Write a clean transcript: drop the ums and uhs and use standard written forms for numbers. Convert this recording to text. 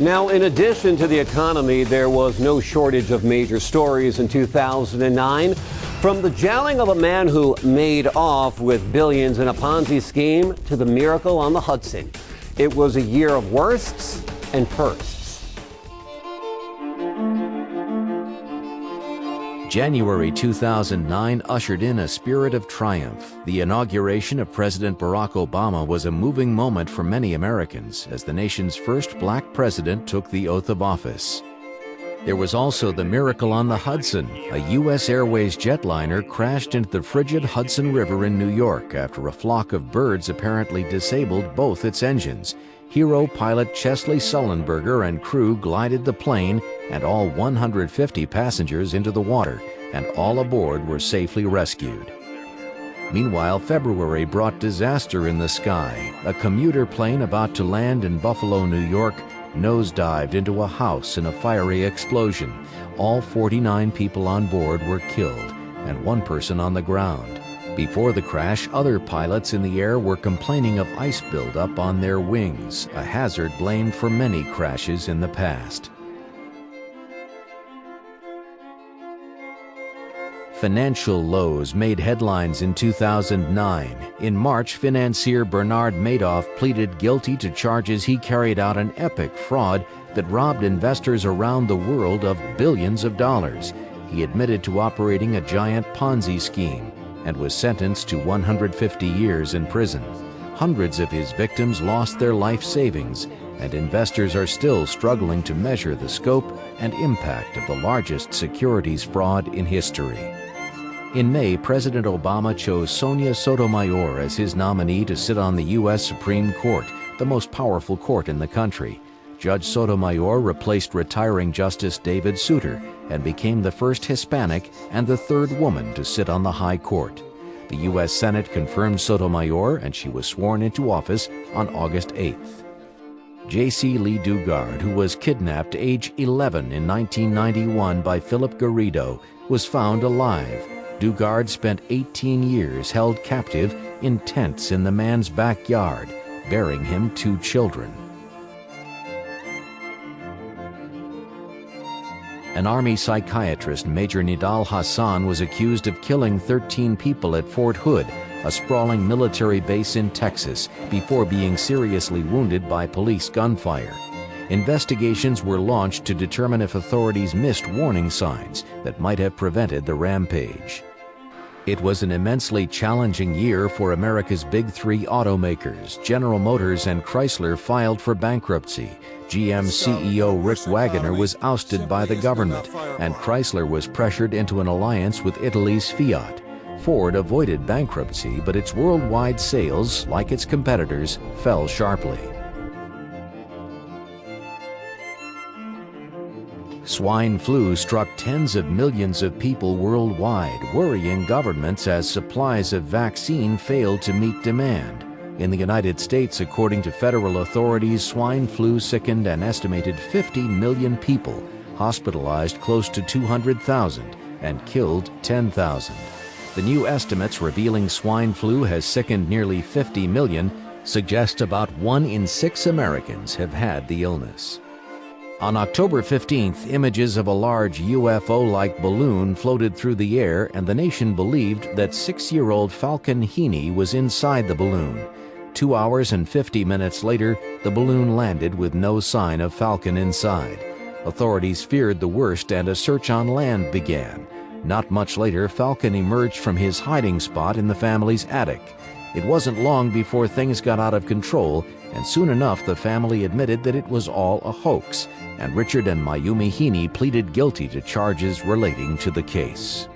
Now, in addition to the economy, there was no shortage of major stories in 2009. From the jailing of a man who made off with billions in a Ponzi scheme to the miracle on the Hudson. It was a year of worsts and firsts. January 2009 ushered in a spirit of triumph. The inauguration of President Barack Obama was a moving moment for many Americans as the nation's first black president took the oath of office. There was also the miracle on the Hudson. A U.S. Airways jetliner crashed into the frigid Hudson River in New York after a flock of birds apparently disabled both its engines. Hero pilot Chesley Sullenberger and crew glided the plane and all 150 passengers into the water, and all aboard were safely rescued. Meanwhile, February brought disaster in the sky. A commuter plane about to land in Buffalo, New York, nosedived into a house in a fiery explosion. All 49 people on board were killed, and one person on the ground. Before the crash, other pilots in the air were complaining of ice buildup on their wings, a hazard blamed for many crashes in the past. Financial lows made headlines in 2009. In March, financier Bernard Madoff pleaded guilty to charges he carried out an epic fraud that robbed investors around the world of billions of dollars. He admitted to operating a giant Ponzi scheme and was sentenced to 150 years in prison. Hundreds of his victims lost their life savings, and investors are still struggling to measure the scope and impact of the largest securities fraud in history. In May, President Obama chose Sonia Sotomayor as his nominee to sit on the U.S. Supreme Court, the most powerful court in the country. Judge Sotomayor replaced retiring Justice David Souter and became the first Hispanic and the third woman to sit on the High Court. The U.S. Senate confirmed Sotomayor, and she was sworn into office on August 8th. J.C. Lee Dugard, who was kidnapped age 11 in 1991 by Philip Garrido, was found alive. Dugard spent 18 years held captive in tents in the man's backyard, bearing him 2 children. An Army psychiatrist, Major Nidal Hasan, was accused of killing 13 people at Fort Hood, a sprawling military base in Texas, before being seriously wounded by police gunfire. Investigations were launched to determine if authorities missed warning signs that might have prevented the rampage. It was an immensely challenging year for America's big 3 automakers. General Motors and Chrysler filed for bankruptcy. GM CEO Rick Wagoner was ousted by the government, and Chrysler was pressured into an alliance with Italy's Fiat. Ford avoided bankruptcy, but its worldwide sales, like its competitors, fell sharply. Swine flu struck tens of millions of people worldwide, worrying governments as supplies of vaccine failed to meet demand. In the United States, according to federal authorities, swine flu sickened an estimated 50 million people, hospitalized close to 200,000, and killed 10,000. The new estimates revealing swine flu has sickened nearly 50 million suggest about 1 in 6 Americans have had the illness. On October 15th, images of a large UFO-like balloon floated through the air, and the nation believed that 6-year-old Falcon Heaney was inside the balloon. 2 hours and 50 minutes later, the balloon landed with no sign of Falcon inside. Authorities feared the worst, and a search on land began. Not much later, Falcon emerged from his hiding spot in the family's attic. It wasn't long before things got out of control, and soon enough the family admitted that it was all a hoax, and Richard and Mayumi Heaney pleaded guilty to charges relating to the case.